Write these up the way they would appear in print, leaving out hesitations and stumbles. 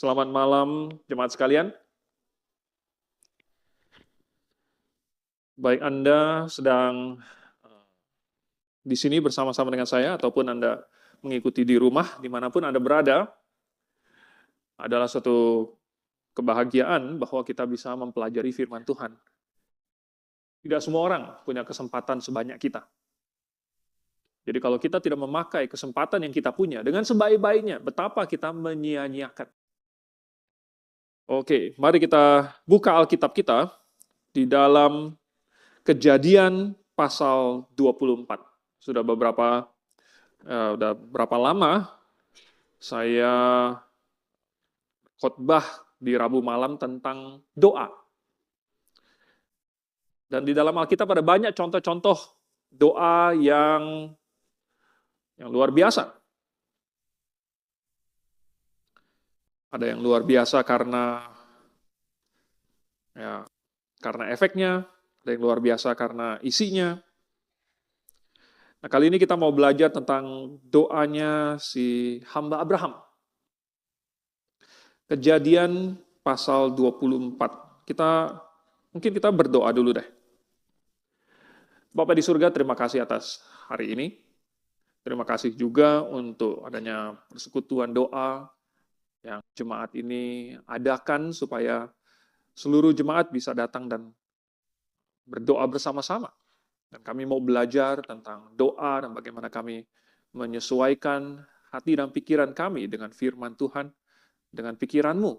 Selamat malam jemaat sekalian. Baik Anda sedang di sini bersama-sama dengan saya ataupun Anda mengikuti di rumah dimanapun Anda berada, adalah suatu kebahagiaan bahwa kita bisa mempelajari firman Tuhan. Tidak semua orang punya kesempatan sebanyak kita. Jadi kalau kita tidak memakai kesempatan yang kita punya dengan sebaik-baiknya, betapa kita menyia-nyiakan. Oke, mari kita buka Alkitab kita di dalam Kejadian pasal 24. Sudah berapa lama saya khotbah di Rabu malam tentang doa. Dan di dalam Alkitab ada banyak contoh-contoh doa yang luar biasa. Ada yang luar biasa karena efeknya, ada yang luar biasa karena isinya. Nah, kali ini kita mau belajar tentang doanya si hamba Abraham. Kejadian pasal 24. Mungkin kita berdoa dulu deh. Bapak di surga, terima kasih atas hari ini. Terima kasih juga untuk adanya persekutuan doa yang jemaat ini adakan supaya seluruh jemaat bisa datang dan berdoa bersama-sama. Dan kami mau belajar tentang doa dan bagaimana kami menyesuaikan hati dan pikiran kami dengan firman Tuhan, dengan pikiran-Mu.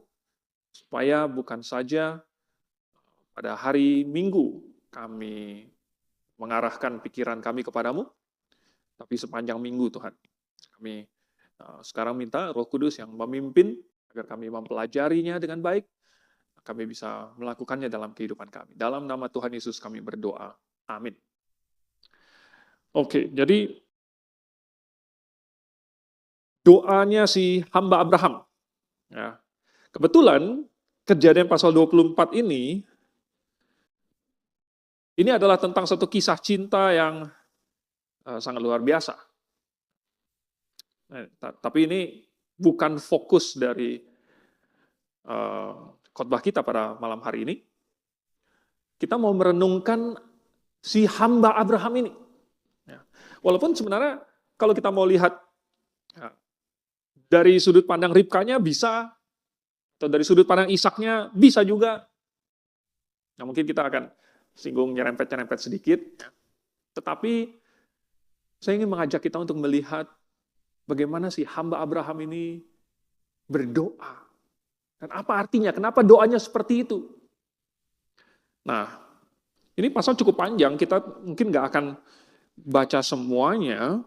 Supaya bukan saja pada hari Minggu kami mengarahkan pikiran kami kepadamu, tapi sepanjang minggu Tuhan. Kami sekarang minta Roh Kudus yang memimpin agar kami mempelajarinya dengan baik, kami bisa melakukannya dalam kehidupan kami. Dalam nama Tuhan Yesus kami berdoa. Amin. Oke, jadi doanya si hamba Abraham. Ya. Kebetulan Kejadian pasal 24 ini adalah tentang satu kisah cinta yang sangat luar biasa. Tapi ini bukan fokus dari khotbah kita pada malam hari ini. Kita mau merenungkan si hamba Abraham ini. Walaupun sebenarnya kalau kita mau lihat dari sudut pandang Ribkanya bisa, atau dari sudut pandang Ishaknya bisa juga. Nah, mungkin kita akan singgung nyerempet-nyerempet sedikit. Tetapi saya ingin mengajak kita untuk melihat bagaimana si hamba Abraham ini berdoa. Dan apa artinya? Kenapa doanya seperti itu? Nah, ini pasal cukup panjang, kita mungkin nggak akan baca semuanya,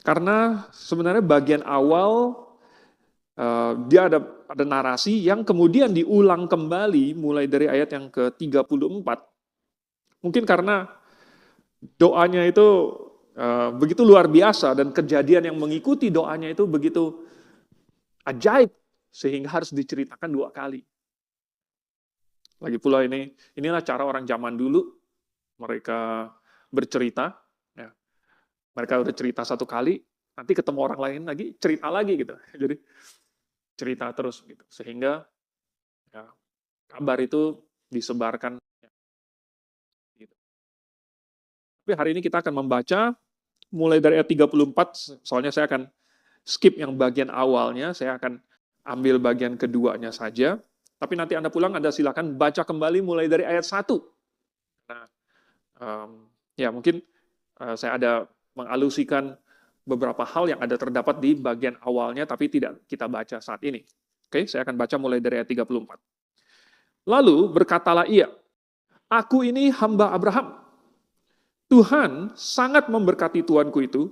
karena sebenarnya bagian awal dia ada narasi yang kemudian diulang kembali mulai dari ayat yang ke-34. Mungkin karena doanya itu begitu luar biasa dan kejadian yang mengikuti doanya itu begitu ajaib sehingga harus diceritakan dua kali. Lagi pula inilah cara orang zaman dulu mereka bercerita. Ya. Mereka udah cerita satu kali, nanti ketemu orang lain lagi, cerita lagi gitu. Jadi cerita terus gitu. Sehingga kabar itu disebarkan. Gitu. Tapi hari ini kita akan membaca mulai dari ayat 34, soalnya saya akan skip yang bagian awalnya, saya akan ambil bagian keduanya saja. Tapi nanti Anda pulang, Anda silakan baca kembali mulai dari ayat 1. Nah, mungkin saya ada mengalusikan beberapa hal yang ada terdapat di bagian awalnya, tapi tidak kita baca saat ini. Oke, saya akan baca mulai dari ayat 34. Lalu berkatalah ia, aku ini hamba Abraham. Tuhan sangat memberkati tuanku itu,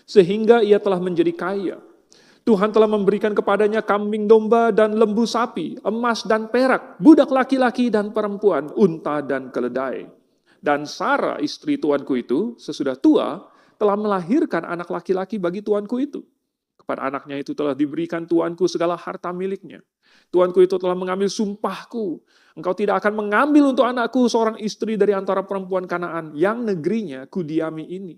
sehingga ia telah menjadi kaya. Tuhan telah memberikan kepadanya kambing domba dan lembu sapi, emas dan perak, budak laki-laki dan perempuan, unta dan keledai. Dan Sarah, istri tuanku itu, sesudah tua, telah melahirkan anak laki-laki bagi tuanku itu. Kepada anaknya itu telah diberikan tuanku segala harta miliknya. Tuanku itu telah mengambil sumpahku. Engkau tidak akan mengambil untuk anakku seorang istri dari antara perempuan Kanaan yang negerinya kudiami ini.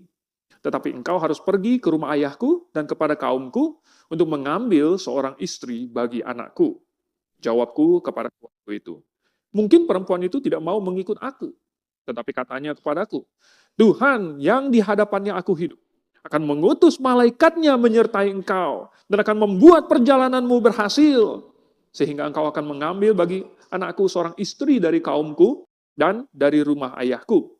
Tetapi engkau harus pergi ke rumah ayahku dan kepada kaumku untuk mengambil seorang istri bagi anakku. Jawabku kepada tuanku itu. Mungkin perempuan itu tidak mau mengikut aku. Tetapi katanya kepadaku, Tuhan yang di hadapannya aku hidup akan mengutus malaikatnya menyertai engkau dan akan membuat perjalananmu berhasil. Sehingga engkau akan mengambil bagi anakku seorang istri dari kaumku dan dari rumah ayahku.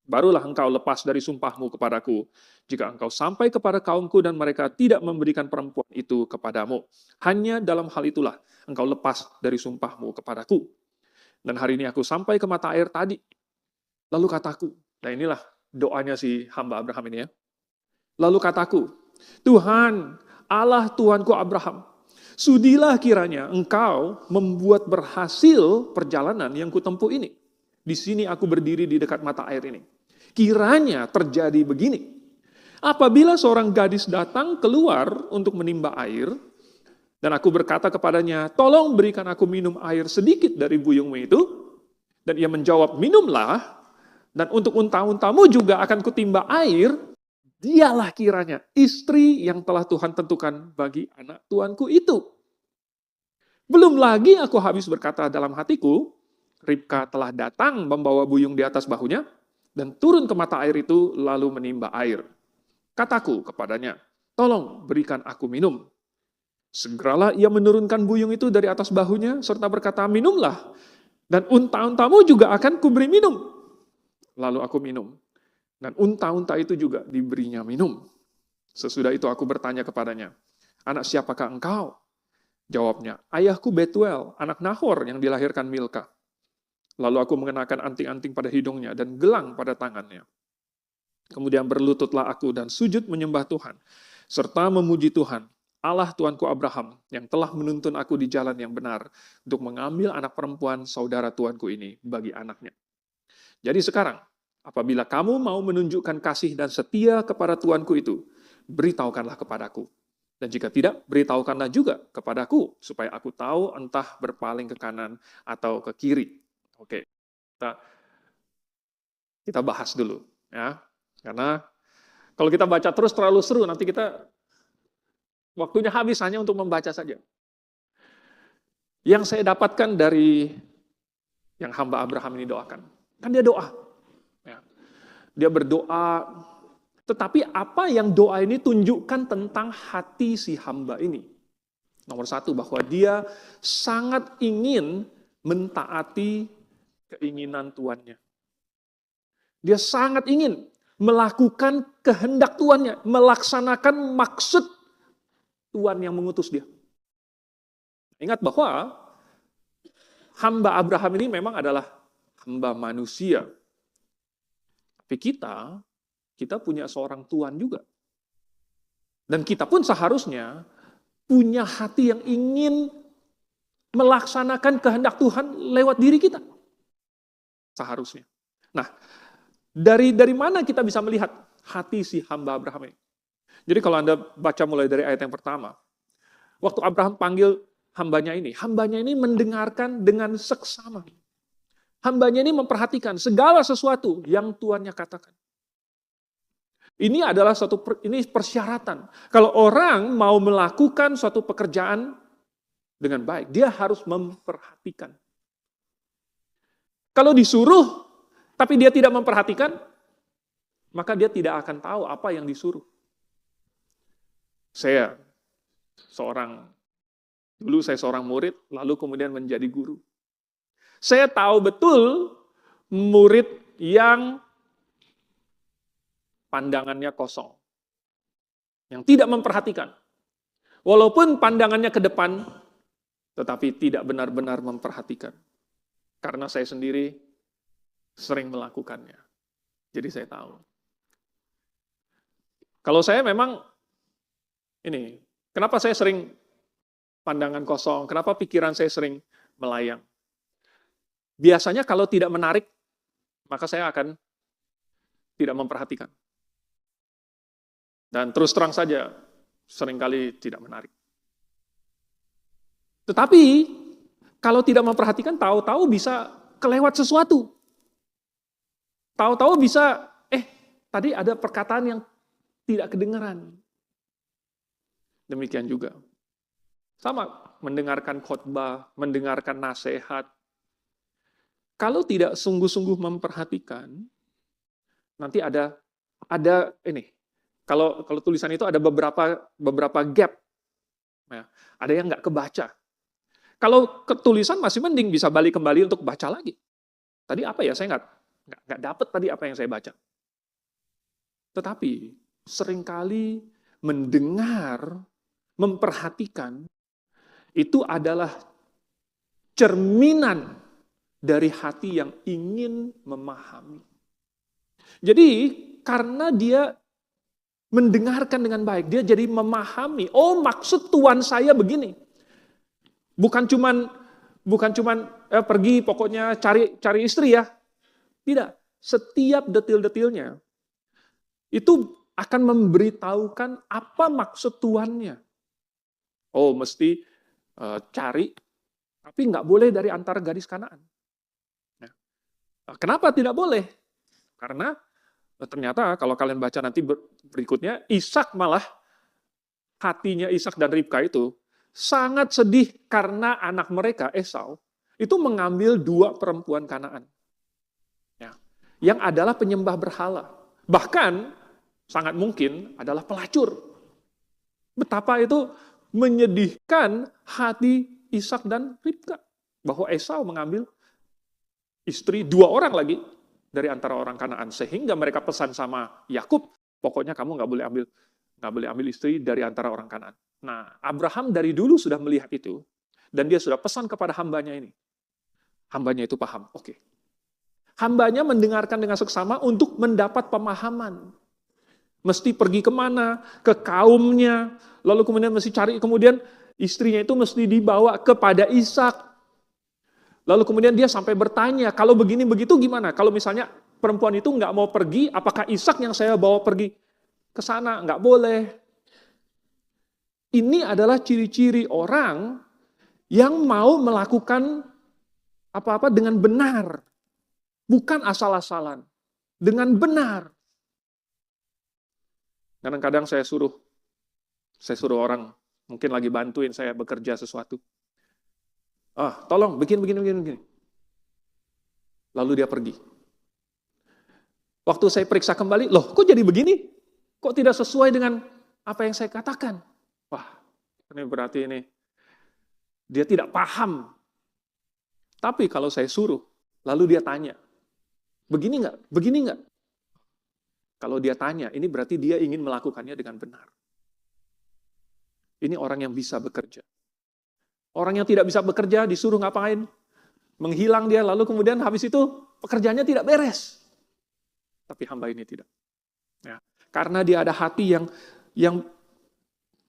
Barulah engkau lepas dari sumpahmu kepadaku, jika engkau sampai kepada kaumku dan mereka tidak memberikan perempuan itu kepadamu. Hanya dalam hal itulah engkau lepas dari sumpahmu kepadaku. Dan hari ini aku sampai ke mata air tadi. Lalu kataku, nah inilah doanya si hamba Abraham ini ya. Lalu kataku, Tuhan, Allah Tuanku Abraham, sudilah kiranya engkau membuat berhasil perjalanan yang kutempuh ini. Di sini aku berdiri di dekat mata air ini. Kiranya terjadi begini. Apabila seorang gadis datang keluar untuk menimba air, dan aku berkata kepadanya, tolong berikan aku minum air sedikit dari buyungmu itu, dan ia menjawab, minumlah, dan untuk unta-untamu juga akan kutimba air, dialah kiranya istri yang telah Tuhan tentukan bagi anak tuanku itu. Belum lagi aku habis berkata dalam hatiku, Ribka telah datang membawa buyung di atas bahunya, dan turun ke mata air itu lalu menimba air. Kataku kepadanya, tolong berikan aku minum. Segeralah ia menurunkan buyung itu dari atas bahunya, serta berkata, minumlah, dan unta-untamu juga akan kuberi minum. Lalu aku minum, dan unta-unta itu juga diberinya minum. Sesudah itu aku bertanya kepadanya, anak siapakah engkau? Jawabnya, ayahku Betuel, anak Nahor yang dilahirkan Milka. Lalu aku mengenakan anting-anting pada hidungnya dan gelang pada tangannya. Kemudian berlututlah aku dan sujud menyembah Tuhan, serta memuji Tuhan, Allah Tuanku Abraham, yang telah menuntun aku di jalan yang benar, untuk mengambil anak perempuan saudara Tuanku ini bagi anaknya. Jadi sekarang, apabila kamu mau menunjukkan kasih dan setia kepada Tuanku itu, beritahukanlah kepadaku. Dan jika tidak, beritahukanlah juga kepadaku, supaya aku tahu entah berpaling ke kanan atau ke kiri. Oke, kita bahas dulu. Ya, karena kalau kita baca terus terlalu seru, nanti kita waktunya habis hanya untuk membaca saja. Yang saya dapatkan dari yang hamba Abraham ini doakan, kan dia doa. Ya. Dia berdoa, tetapi apa yang doa ini tunjukkan tentang hati si hamba ini? Nomor satu, bahwa dia sangat ingin mentaati keinginan tuannya. Dia sangat ingin melakukan kehendak tuannya, melaksanakan maksud Tuhan yang mengutus dia. Ingat bahwa hamba Abraham ini memang adalah hamba manusia. Tapi kita punya seorang Tuhan juga. Dan kita pun seharusnya punya hati yang ingin melaksanakan kehendak Tuhan lewat diri kita. Seharusnya. Nah, dari mana kita bisa melihat hati si hamba Abraham ini? Jadi kalau Anda baca mulai dari ayat yang pertama, waktu Abraham panggil hambanya ini mendengarkan dengan seksama. Hambanya ini memperhatikan segala sesuatu yang tuannya katakan. Ini adalah ini persyaratan. Kalau orang mau melakukan suatu pekerjaan dengan baik, dia harus memperhatikan. Kalau disuruh, tapi dia tidak memperhatikan, maka dia tidak akan tahu apa yang disuruh. Dulu saya seorang murid, lalu kemudian menjadi guru. Saya tahu betul murid yang pandangannya kosong, yang tidak memperhatikan. Walaupun pandangannya ke depan, tetapi tidak benar-benar memperhatikan. Karena saya sendiri sering melakukannya. Jadi saya tahu. Kalau saya memang, kenapa saya sering pandangan kosong, kenapa pikiran saya sering melayang? Biasanya kalau tidak menarik, maka saya akan tidak memperhatikan. Dan terus terang saja, seringkali tidak menarik. Tetapi, kalau tidak memperhatikan, tahu-tahu bisa kelewat sesuatu. Tahu-tahu bisa, tadi ada perkataan yang tidak kedengaran. Demikian juga. Sama, mendengarkan khotbah, mendengarkan nasihat. Kalau tidak sungguh-sungguh memperhatikan, nanti ada ini. Kalau tulisan itu ada beberapa gap. Ya, ada yang nggak kebaca. Kalau ketulisan masih mending bisa balik kembali untuk baca lagi. Tadi apa ya? Saya nggak dapat tadi apa yang saya baca. Tetapi seringkali mendengar, memperhatikan, itu adalah cerminan dari hati yang ingin memahami. Jadi karena dia mendengarkan dengan baik, dia jadi memahami, oh maksud Tuhan saya begini. Bukan cuman pergi pokoknya cari istri ya. Tidak, setiap detil-detilnya itu akan memberitahukan apa maksud Tuhannya. Oh, mesti cari, tapi nggak boleh dari antara gadis Kanaan. Nah, kenapa tidak boleh? Karena ternyata kalau kalian baca nanti berikutnya, Ishak malah, hatinya Ishak dan Ribka itu sangat sedih karena anak mereka, Esau, itu mengambil 2 perempuan Kanaan. Ya, yang adalah penyembah berhala. Bahkan sangat mungkin adalah pelacur. Betapa itu menyedihkan hati Ishak dan Ribka. Bahwa Esau mengambil istri 2 orang lagi dari antara orang Kanaan. Sehingga mereka pesan sama Yakub, pokoknya kamu nggak boleh ambil istri dari antara orang Kanaan. Nah, Abraham dari dulu sudah melihat itu. Dan dia sudah pesan kepada hambanya ini. Hambanya itu paham, oke. Hambanya mendengarkan dengan seksama untuk mendapat pemahaman. Mesti pergi kemana, ke kaumnya, lalu kemudian mesti cari, kemudian istrinya itu mesti dibawa kepada Ishak. Lalu kemudian dia sampai bertanya, kalau begini begitu gimana? Kalau misalnya perempuan itu nggak mau pergi, apakah Ishak yang saya bawa pergi ke sana? Nggak boleh. Ini adalah ciri-ciri orang yang mau melakukan apa-apa dengan benar. Bukan asal-asalan. Dengan benar. Kadang-kadang saya suruh orang, mungkin lagi bantuin saya bekerja sesuatu. Tolong, begini. Lalu dia pergi. Waktu saya periksa kembali, loh kok jadi begini? Kok tidak sesuai dengan apa yang saya katakan? Wah, ini berarti dia tidak paham. Tapi kalau saya suruh, lalu dia tanya, begini nggak? Kalau dia tanya, ini berarti dia ingin melakukannya dengan benar. Ini orang yang bisa bekerja. Orang yang tidak bisa bekerja, disuruh ngapain? Menghilang dia, lalu kemudian habis itu pekerjaannya tidak beres. Tapi hamba ini tidak. Ya, karena dia ada hati yang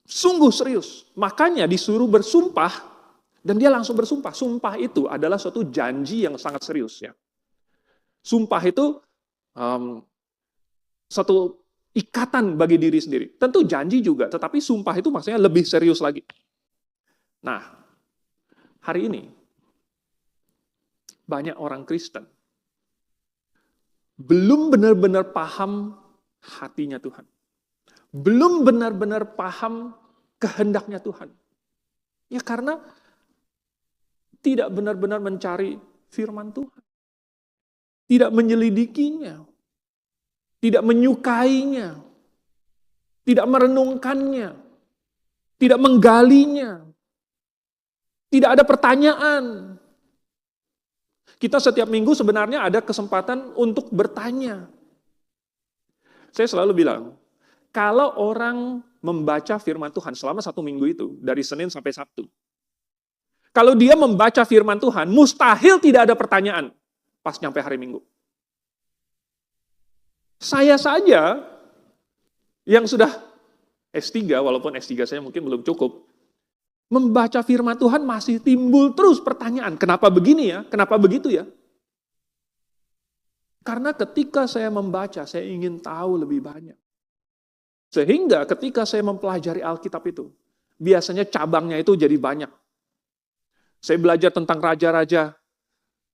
sungguh serius. Makanya disuruh bersumpah, dan dia langsung bersumpah. Sumpah itu adalah suatu janji yang sangat serius. Ya. Sumpah itu satu ikatan bagi diri sendiri. Tentu janji juga, tetapi sumpah itu maksudnya lebih serius lagi. Nah, hari ini banyak orang Kristen belum benar-benar paham hatinya Tuhan. Belum benar-benar paham kehendaknya Tuhan. Ya karena tidak benar-benar mencari firman Tuhan. Tidak menyelidikinya. Tidak menyukainya, tidak merenungkannya, tidak menggalinya, tidak ada pertanyaan. Kita setiap minggu sebenarnya ada kesempatan untuk bertanya. Saya selalu bilang, kalau orang membaca firman Tuhan selama 1 minggu itu, dari Senin sampai Sabtu, kalau dia membaca firman Tuhan, mustahil tidak ada pertanyaan pas nyampe hari Minggu. Saya saja yang sudah S3, walaupun S3 saya mungkin belum cukup, membaca firman Tuhan masih timbul terus pertanyaan, kenapa begini ya, kenapa begitu ya? Karena ketika saya membaca, saya ingin tahu lebih banyak. Sehingga ketika saya mempelajari Alkitab itu, biasanya cabangnya itu jadi banyak. Saya belajar tentang raja-raja,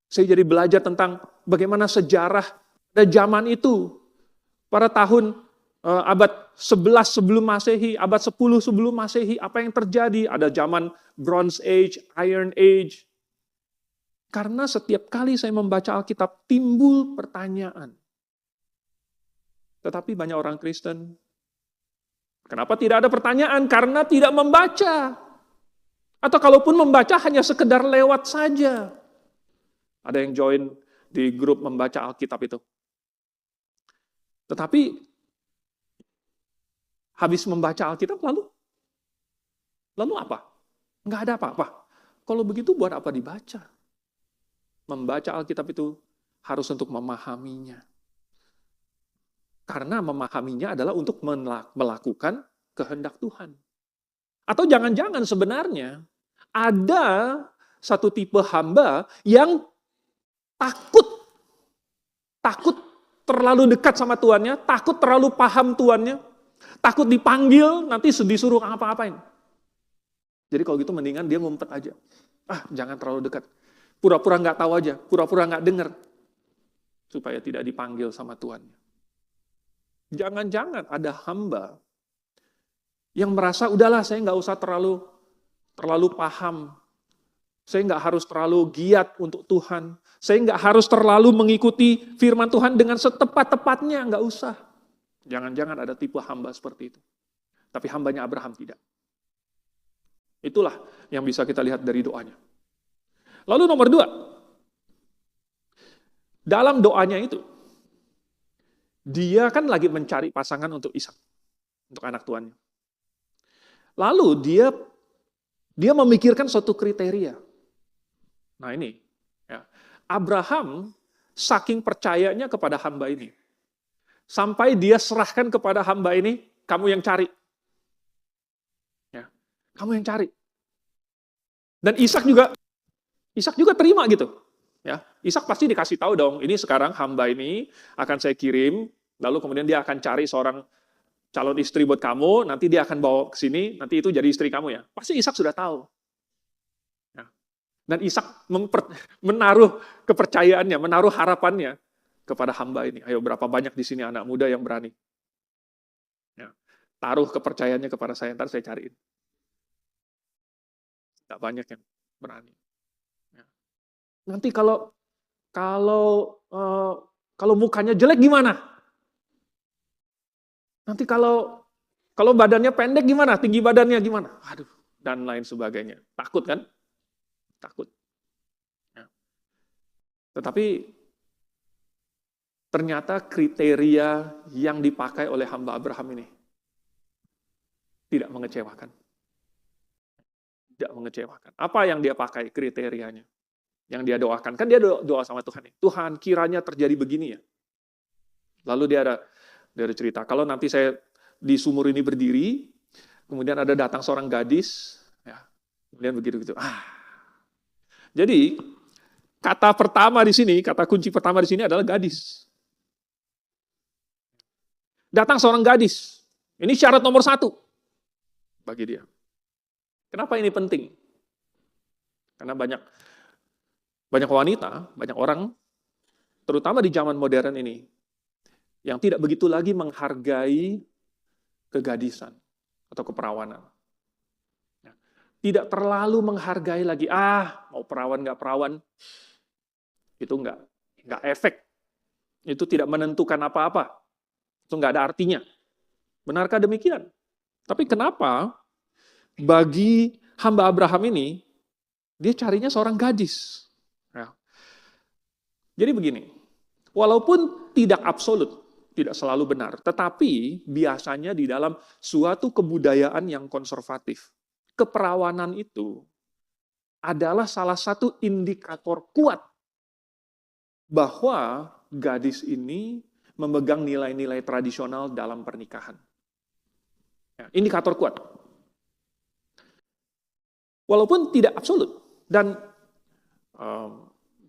saya jadi belajar tentang bagaimana sejarah pada zaman itu, pada tahun abad 11 sebelum Masehi, abad 10 sebelum Masehi, apa yang terjadi? Ada zaman Bronze Age, Iron Age. Karena setiap kali saya membaca Alkitab, timbul pertanyaan. Tetapi banyak orang Kristen, kenapa tidak ada pertanyaan? Karena tidak membaca. Atau kalaupun membaca, hanya sekedar lewat saja. Ada yang join di grup membaca Alkitab itu. Tetapi habis membaca Alkitab lalu apa? Nggak ada apa-apa. Kalau begitu buat apa dibaca? Membaca Alkitab itu harus untuk memahaminya. Karena memahaminya adalah untuk melakukan kehendak Tuhan. Atau jangan-jangan sebenarnya ada satu tipe hamba yang takut terlalu dekat sama tuannya, takut terlalu paham tuannya, takut dipanggil, nanti disuruh apa-apain. Jadi kalau gitu mendingan dia ngumpet aja. Jangan terlalu dekat. Pura-pura nggak tahu aja, pura-pura nggak dengar. Supaya tidak dipanggil sama tuannya. Jangan-jangan ada hamba yang merasa, udahlah saya nggak usah terlalu paham. Saya nggak harus terlalu giat untuk Tuhan. Saya nggak harus terlalu mengikuti firman Tuhan dengan setepat-tepatnya, nggak usah. Jangan-jangan ada tipe hamba seperti itu. Tapi hambanya Abraham tidak. Itulah yang bisa kita lihat dari doanya. Lalu nomor 2. Dalam doanya itu, dia kan lagi mencari pasangan untuk Ishak, untuk anak tuannya. Lalu dia memikirkan suatu kriteria. Nah ini, ya. Abraham saking percayanya kepada hamba ini. Sampai dia serahkan kepada hamba ini, kamu yang cari. Ya, kamu yang cari. Dan Ishak juga terima gitu. Ya, Ishak pasti dikasih tahu dong, ini sekarang hamba ini akan saya kirim, lalu kemudian dia akan cari seorang calon istri buat kamu, nanti dia akan bawa ke sini, nanti itu jadi istri kamu ya. Pasti Ishak sudah tahu. Ya. Dan Ishak menaruh kepercayaannya, menaruh harapannya kepada hamba ini. Ayo, berapa banyak di sini anak muda yang berani? Ya. Taruh kepercayaannya kepada saya, ntar saya cariin. Tidak banyak yang berani. Ya. Nanti kalau mukanya jelek gimana? Nanti kalau badannya pendek gimana? Tinggi badannya gimana? Aduh, dan lain sebagainya. Takut kan? Takut. Ya. Tetapi ternyata kriteria yang dipakai oleh hamba Abraham ini tidak mengecewakan. Tidak mengecewakan. Apa yang dia pakai kriterianya? Yang dia doakan. Kan dia doa sama Tuhan. Tuhan, kiranya terjadi begini ya. Lalu dia ada cerita, kalau nanti saya di sumur ini berdiri, kemudian ada datang seorang gadis, ya, kemudian begitu-gitu. Jadi, kata kunci pertama di sini adalah gadis. Datang seorang gadis. Ini syarat nomor 1 bagi dia. Kenapa ini penting? Karena banyak wanita, banyak orang, terutama di zaman modern ini, yang tidak begitu lagi menghargai kegadisan atau keperawanan. Tidak terlalu menghargai lagi, mau perawan nggak perawan, itu nggak efek. Itu tidak menentukan apa-apa. Itu nggak ada artinya. Benarkah demikian? Tapi kenapa bagi hamba Abraham ini, dia carinya seorang gadis. Ya. Jadi begini, walaupun tidak absolut, tidak selalu benar, tetapi biasanya di dalam suatu kebudayaan yang konservatif, keperawanan itu adalah salah satu indikator kuat bahwa gadis ini memegang nilai-nilai tradisional dalam pernikahan. Ya, indikator kuat. Walaupun tidak absolut. Dan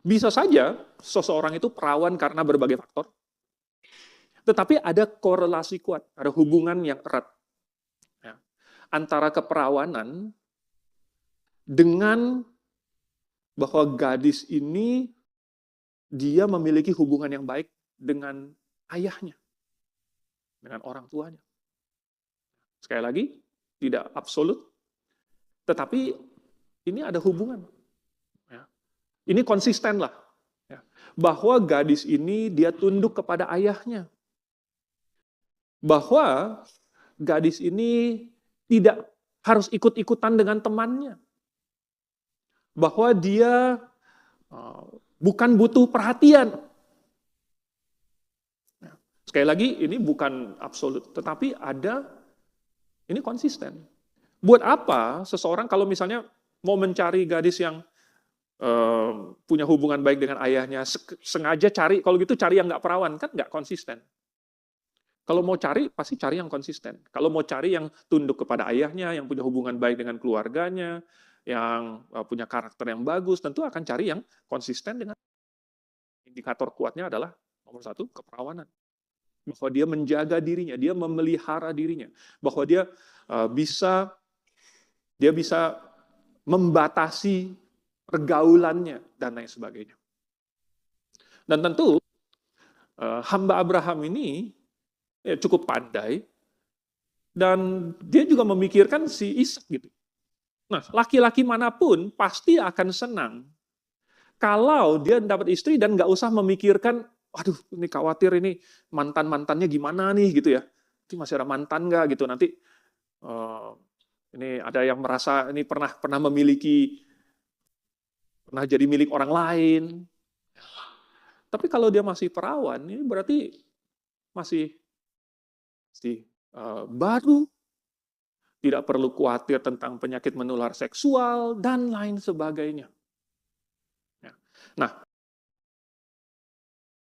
bisa saja seseorang itu perawan karena berbagai faktor. Tetapi ada korelasi kuat, ada hubungan yang erat ya, antara keperawanan dengan bahwa gadis ini dia memiliki hubungan yang baik dengan ayahnya. dengan orang tuanya. Sekali lagi, tidak absolut, tetapi ini ada hubungan. Ya. Ini konsisten lah. Ya. Bahwa gadis ini dia tunduk kepada ayahnya. Bahwa gadis ini tidak harus ikut-ikutan dengan temannya. Bahwa dia bukan butuh perhatian. Sekali lagi, ini bukan absolut, tetapi ini konsisten. Buat apa seseorang kalau misalnya mau mencari gadis yang punya hubungan baik dengan ayahnya, sengaja cari, kalau gitu cari yang nggak perawan, kan nggak konsisten. Kalau mau cari, pasti cari yang konsisten. Kalau mau cari yang tunduk kepada ayahnya, yang punya hubungan baik dengan keluarganya, yang punya karakter yang bagus, tentu akan cari yang konsisten dengan indikator kuatnya adalah nomor 1, keperawanan. Bahwa dia menjaga dirinya, dia memelihara dirinya, bahwa dia bisa membatasi pergaulannya dan lain sebagainya. Dan tentu hamba Abraham ini cukup pandai dan dia juga memikirkan si Ishak gitu. Nah, laki-laki manapun pasti akan senang kalau dia dapat istri dan nggak usah memikirkan, waduh, ini khawatir ini mantan-mantannya gimana nih gitu ya. Nanti masih ada mantan nggak gitu, nanti ini ada yang merasa ini pernah jadi milik orang lain. Tapi kalau dia masih perawan, ini berarti masih baru, tidak perlu khawatir tentang penyakit menular seksual dan lain sebagainya. Nah,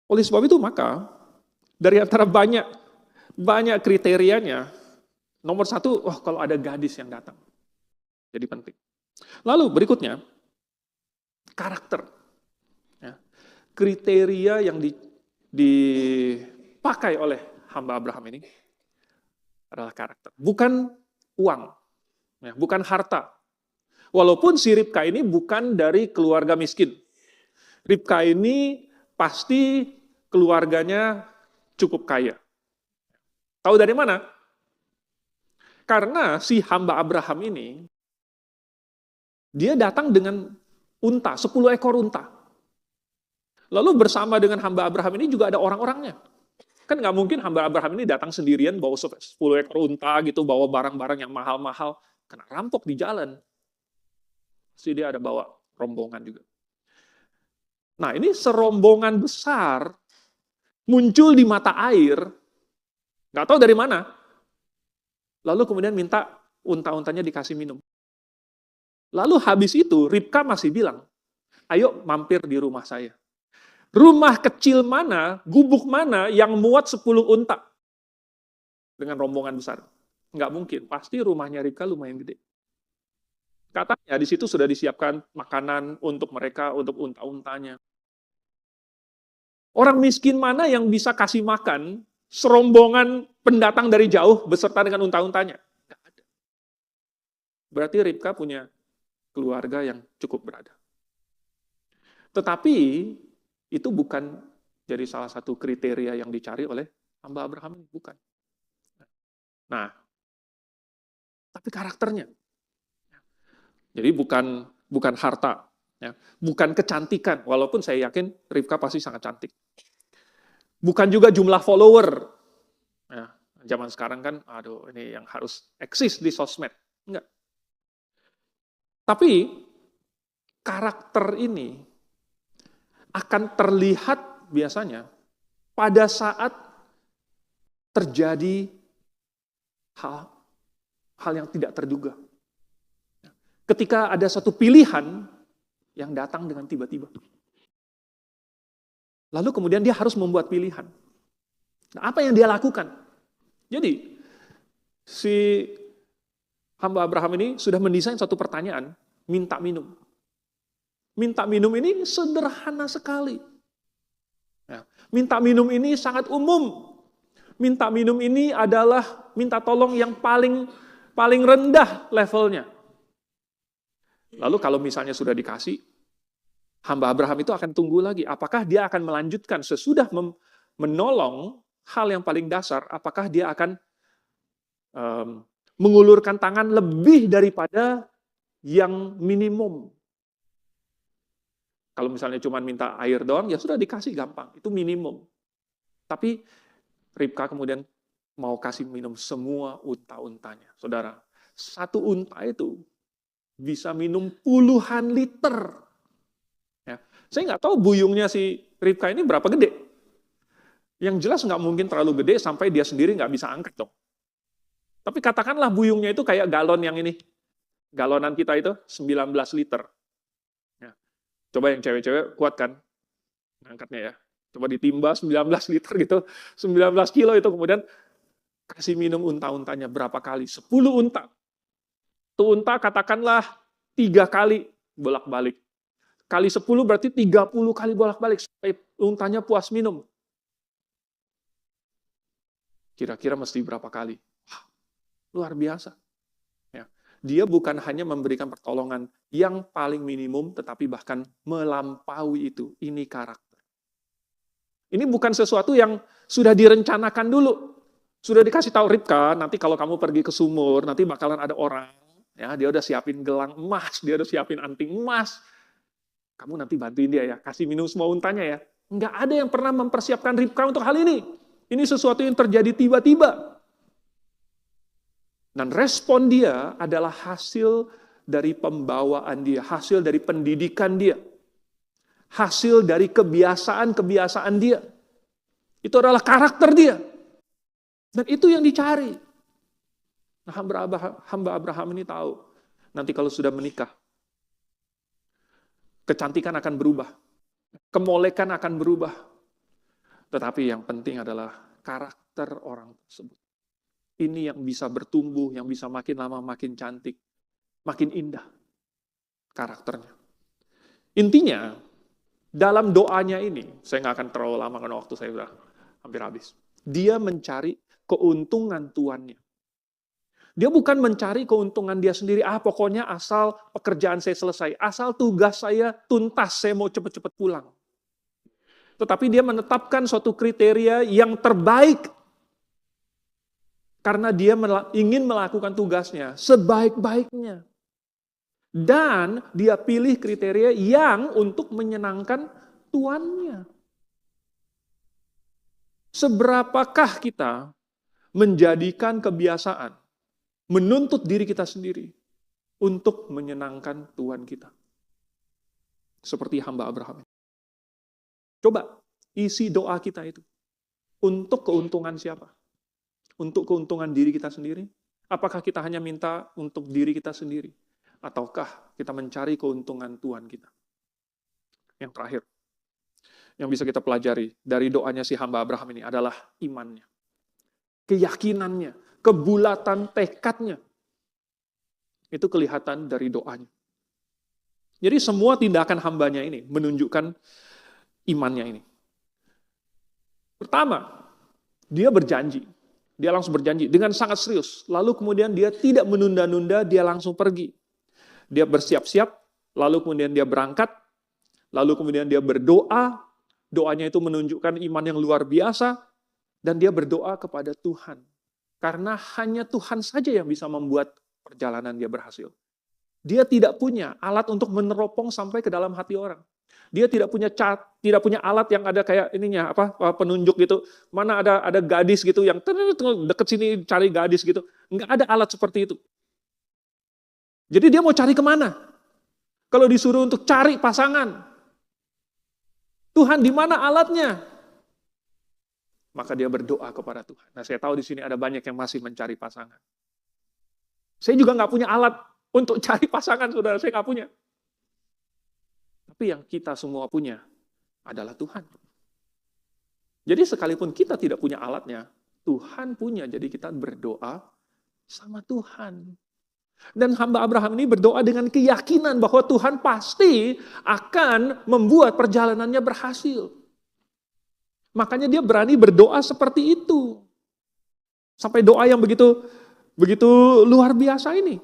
oleh sebab itu maka dari antara banyak kriterianya, nomor 1, kalau ada gadis yang datang, jadi penting. Lalu berikutnya, karakter. Ya. Kriteria yang dipakai oleh hamba Abraham ini adalah karakter, bukan uang, ya, bukan harta. Walaupun si Ribka ini bukan dari keluarga miskin. Ribka ini pasti keluarganya cukup kaya. Tahu dari mana? Karena si hamba Abraham ini, dia datang dengan unta, 10 ekor unta. Lalu bersama dengan hamba Abraham ini juga ada orang-orangnya. Kan nggak mungkin hamba Abraham ini datang sendirian bawa 10 ekor unta gitu, bawa barang-barang yang mahal-mahal, kena rampok di jalan. Pasti dia ada bawa rombongan juga. Nah, ini serombongan besar muncul di mata air, nggak tahu dari mana. Lalu kemudian minta unta-untanya dikasih minum. Lalu habis itu Ribka masih bilang, ayo mampir di rumah saya. Rumah kecil mana, gubuk mana yang muat 10 unta dengan rombongan besar? Nggak mungkin, pasti rumahnya Ribka lumayan gede. Katanya di situ sudah disiapkan makanan untuk mereka, untuk unta-untanya. Orang miskin mana yang bisa kasih makan serombongan pendatang dari jauh beserta dengan unta-untanya? Nggak ada. Berarti Ribka punya keluarga yang cukup berada. Tetapi itu bukan jadi salah satu kriteria yang dicari oleh hamba Abraham, bukan. Nah, tapi karakternya. Jadi bukan harta, ya, bukan kecantikan, walaupun saya yakin Ribka pasti sangat cantik. Bukan juga jumlah follower. Ya, zaman sekarang kan, aduh ini yang harus eksis di sosmed. Enggak. Tapi karakter ini akan terlihat biasanya pada saat terjadi hal yang tidak terduga. Ketika ada satu pilihan yang datang dengan tiba-tiba. Lalu kemudian dia harus membuat pilihan. Nah, apa yang dia lakukan? Jadi, si hamba Abraham ini sudah mendesain satu pertanyaan, minta minum. Minta minum ini sederhana sekali. Ya, minta minum ini sangat umum. Minta minum ini adalah minta tolong yang paling rendah levelnya. Lalu kalau misalnya sudah dikasih, hamba Abraham itu akan tunggu lagi. Apakah dia akan melanjutkan sesudah menolong hal yang paling dasar, apakah dia akan mengulurkan tangan lebih daripada yang minimum. Kalau misalnya cuma minta air doang, ya sudah dikasih gampang. Itu minimum. Tapi Ribka kemudian mau kasih minum semua unta-untanya. Saudara, satu unta itu bisa minum puluhan liter. Ya. Saya nggak tahu buyungnya si Ribka ini berapa gede. Yang jelas nggak mungkin terlalu gede sampai dia sendiri nggak bisa angkat dong. Tapi katakanlah buyungnya itu kayak galon yang ini. Galonan kita itu 19 liter. Ya. Coba yang cewek-cewek kuat kan? Angkatnya ya. Coba ditimba 19 liter gitu. 19 kilo itu kemudian kasih minum unta-untanya berapa kali? 10 unta. Tuh unta katakanlah 3 kali bolak-balik. Kali 10 berarti 30 kali bolak-balik sampai untanya puas minum. Kira-kira mesti berapa kali? Wah, luar biasa. Ya. Dia bukan hanya memberikan pertolongan yang paling minimum, tetapi bahkan melampaui itu. Ini karakter. Ini bukan sesuatu yang sudah direncanakan dulu. Sudah dikasih tahu Ribka, nanti kalau kamu pergi ke sumur, nanti bakalan ada orang. Ya, dia udah siapin gelang emas, dia udah siapin anting emas. Kamu nanti bantuin dia ya, kasih minum semua untanya ya. Nggak ada yang pernah mempersiapkan Ribka untuk hal ini. Ini sesuatu yang terjadi tiba-tiba. Dan respon dia adalah hasil dari pembawaan dia, hasil dari pendidikan dia, hasil dari kebiasaan-kebiasaan dia. Itu adalah karakter dia. Dan itu yang dicari. Nah, hamba Abraham ini tahu, nanti kalau sudah menikah, kecantikan akan berubah, kemolekan akan berubah. Tetapi yang penting adalah karakter orang tersebut. Ini yang bisa bertumbuh, yang bisa makin lama makin cantik, makin indah karakternya. Intinya, dalam doanya ini, saya nggak akan terlalu lama karena waktu saya sudah hampir habis. Dia mencari keuntungan tuannya. Dia bukan mencari keuntungan dia sendiri, pokoknya asal pekerjaan saya selesai, asal tugas saya tuntas, saya mau cepat-cepat pulang. Tetapi dia menetapkan suatu kriteria yang terbaik. Karena dia ingin melakukan tugasnya sebaik-baiknya. Dan dia pilih kriteria yang untuk menyenangkan tuannya. Seberapakah kita menjadikan kebiasaan, menuntut diri kita sendiri untuk menyenangkan Tuhan kita? Seperti hamba Abraham. Coba isi doa kita itu. Untuk keuntungan siapa? Untuk keuntungan diri kita sendiri? Apakah kita hanya minta untuk diri kita sendiri? Ataukah kita mencari keuntungan Tuhan kita? Yang terakhir, yang bisa kita pelajari dari doanya si hamba Abraham ini adalah imannya. Keyakinannya, kebulatan tekadnya. Itu kelihatan dari doanya. Jadi semua tindakan hambanya ini menunjukkan imannya ini. Pertama, dia berjanji. Dia langsung berjanji dengan sangat serius. Lalu kemudian dia tidak menunda-nunda, dia langsung pergi. Dia bersiap-siap, lalu kemudian dia berangkat, lalu kemudian dia berdoa. Doanya itu menunjukkan iman yang luar biasa, dan dia berdoa kepada Tuhan. Karena hanya Tuhan saja yang bisa membuat perjalanan dia berhasil. Dia tidak punya alat untuk meneropong sampai ke dalam hati orang. Dia tidak punya alat yang ada kayak ininya penunjuk gitu. Mana ada gadis gitu yang deket sini cari gadis gitu. Nggak ada alat seperti itu. Jadi dia mau cari kemana? Kalau disuruh untuk cari pasangan, Tuhan di mana alatnya? Maka dia berdoa kepada Tuhan. Nah, saya tahu di sini ada banyak yang masih mencari pasangan. Saya juga nggak punya alat untuk cari pasangan, saudara. Saya nggak punya. Tapi yang kita semua punya adalah Tuhan. Jadi sekalipun kita tidak punya alatnya, Tuhan punya. Jadi kita berdoa sama Tuhan. Dan hamba Abraham ini berdoa dengan keyakinan bahwa Tuhan pasti akan membuat perjalanannya berhasil. Makanya dia berani berdoa seperti itu. Sampai doa yang begitu luar biasa ini.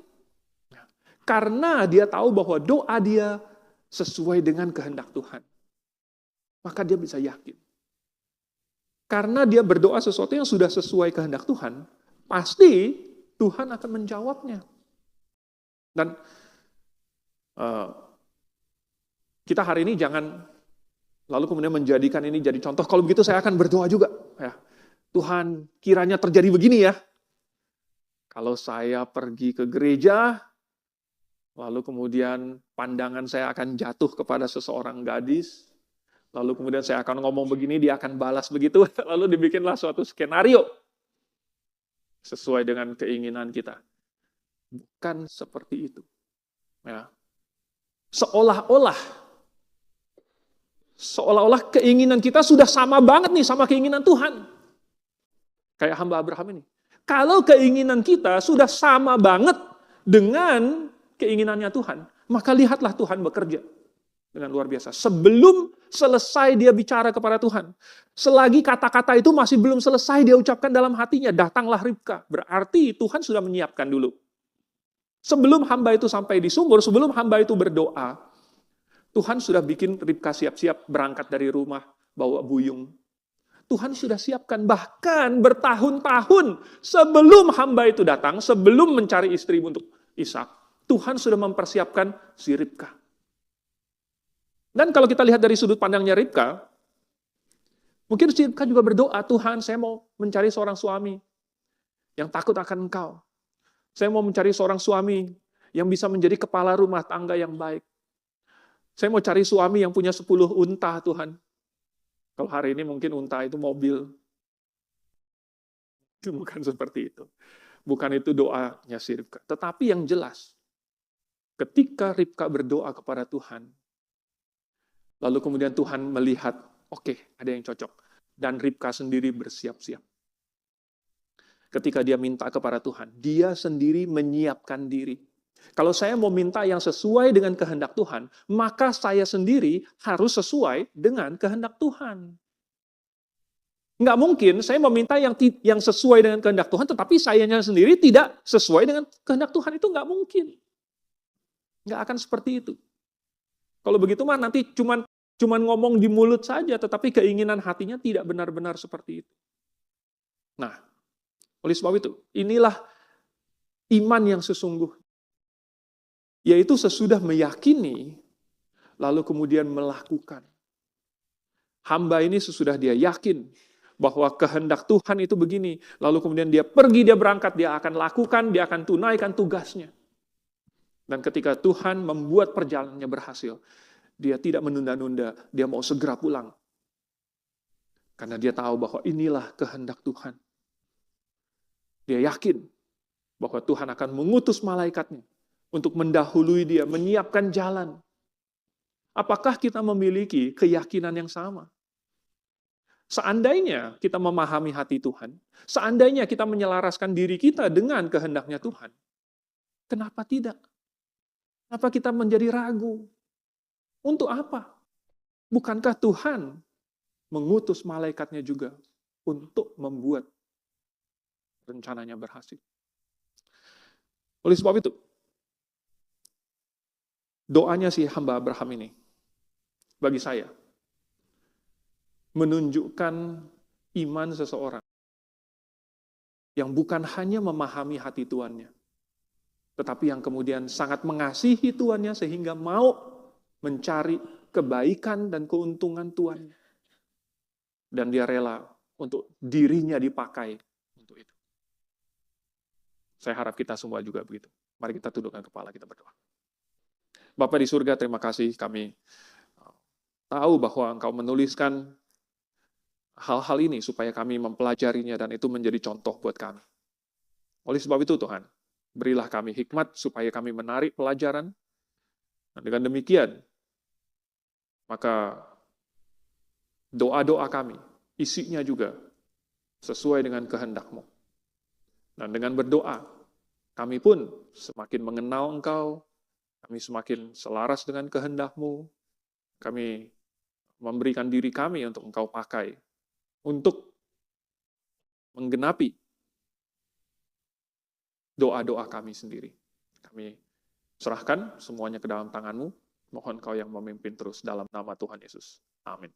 Karena dia tahu bahwa doa dia sesuai dengan kehendak Tuhan. Maka dia bisa yakin. Karena dia berdoa sesuatu yang sudah sesuai kehendak Tuhan, pasti Tuhan akan menjawabnya. Dan kita hari ini jangan lalu kemudian menjadikan ini jadi contoh. Kalau begitu saya akan berdoa juga. Ya, Tuhan, kiranya terjadi begini ya. Kalau saya pergi ke gereja, lalu kemudian pandangan saya akan jatuh kepada seseorang gadis, lalu kemudian saya akan ngomong begini, dia akan balas begitu, lalu dibikinlah suatu skenario sesuai dengan keinginan kita. Bukan seperti itu. Ya. Seolah-olah keinginan kita sudah sama banget nih sama keinginan Tuhan. Kayak hamba Abraham ini. Kalau keinginan kita sudah sama banget dengan keinginannya Tuhan, maka lihatlah Tuhan bekerja dengan luar biasa. Sebelum selesai dia bicara kepada Tuhan, selagi kata-kata itu masih belum selesai dia ucapkan dalam hatinya, datanglah Ribka. Berarti Tuhan sudah menyiapkan dulu. Sebelum hamba itu sampai di sumur, sebelum hamba itu berdoa, Tuhan sudah bikin Ribka siap-siap berangkat dari rumah, bawa buyung. Tuhan sudah siapkan, bahkan bertahun-tahun sebelum hamba itu datang, sebelum mencari istri untuk Ishak, Tuhan sudah mempersiapkan si Ribka. Dan kalau kita lihat dari sudut pandangnya Ribka, mungkin si Ribka juga berdoa, Tuhan, saya mau mencari seorang suami yang takut akan Engkau. Saya mau mencari seorang suami yang bisa menjadi kepala rumah tangga yang baik. Saya mau cari suami yang punya 10 unta, Tuhan. Kalau hari ini mungkin unta itu mobil. Itu bukan seperti itu. Bukan itu doanya si Ribka. Tetapi yang jelas, ketika Ribka berdoa kepada Tuhan, lalu kemudian Tuhan melihat, oke, ada yang cocok. Dan Ribka sendiri bersiap-siap. Ketika dia minta kepada Tuhan, dia sendiri menyiapkan diri. Kalau saya mau minta yang sesuai dengan kehendak Tuhan, maka saya sendiri harus sesuai dengan kehendak Tuhan. Nggak mungkin saya meminta yang sesuai dengan kehendak Tuhan, tetapi sayanya sendiri tidak sesuai dengan kehendak Tuhan. Itu nggak mungkin. Nggak akan seperti itu. Kalau begitu mah nanti cuman ngomong di mulut saja, tetapi keinginan hatinya tidak benar-benar seperti itu. Nah, oleh sebab itu, inilah iman yang sesungguhnya. Yaitu sesudah meyakini, lalu kemudian melakukan. Hamba ini sesudah dia yakin bahwa kehendak Tuhan itu begini, lalu kemudian dia pergi, dia berangkat, dia akan lakukan, dia akan tunaikan tugasnya. Dan ketika Tuhan membuat perjalanannya berhasil, dia tidak menunda-nunda, dia mau segera pulang. Karena dia tahu bahwa inilah kehendak Tuhan. Dia yakin bahwa Tuhan akan mengutus malaikatnya untuk mendahului dia, menyiapkan jalan. Apakah kita memiliki keyakinan yang sama? Seandainya kita memahami hati Tuhan, seandainya kita menyelaraskan diri kita dengan kehendaknya Tuhan, kenapa tidak? Kenapa kita menjadi ragu? Untuk apa? Bukankah Tuhan mengutus malaikatnya juga untuk membuat rencananya berhasil? Oleh sebab itu, doanya si hamba Abraham ini, bagi saya, menunjukkan iman seseorang yang bukan hanya memahami hati tuannya, tetapi yang kemudian sangat mengasihi tuannya sehingga mau mencari kebaikan dan keuntungan tuannya. Dan dia rela untuk dirinya dipakai untuk itu. Saya harap kita semua juga begitu. Mari kita tundukkan kepala, kita berdoa. Bapa di surga, terima kasih kami tahu bahwa Engkau menuliskan hal-hal ini supaya kami mempelajarinya dan itu menjadi contoh buat kami. Oleh sebab itu Tuhan, berilah kami hikmat supaya kami menarik pelajaran. Dan dengan demikian, maka doa-doa kami, isinya juga sesuai dengan kehendak-Mu. Dan dengan berdoa, kami pun semakin mengenal Engkau, kami semakin selaras dengan kehendak-Mu, kami memberikan diri kami untuk Engkau pakai, untuk menggenapi doa-doa kami sendiri. Kami serahkan semuanya ke dalam tangan-Mu, mohon Engkau yang memimpin terus dalam nama Tuhan Yesus. Amin.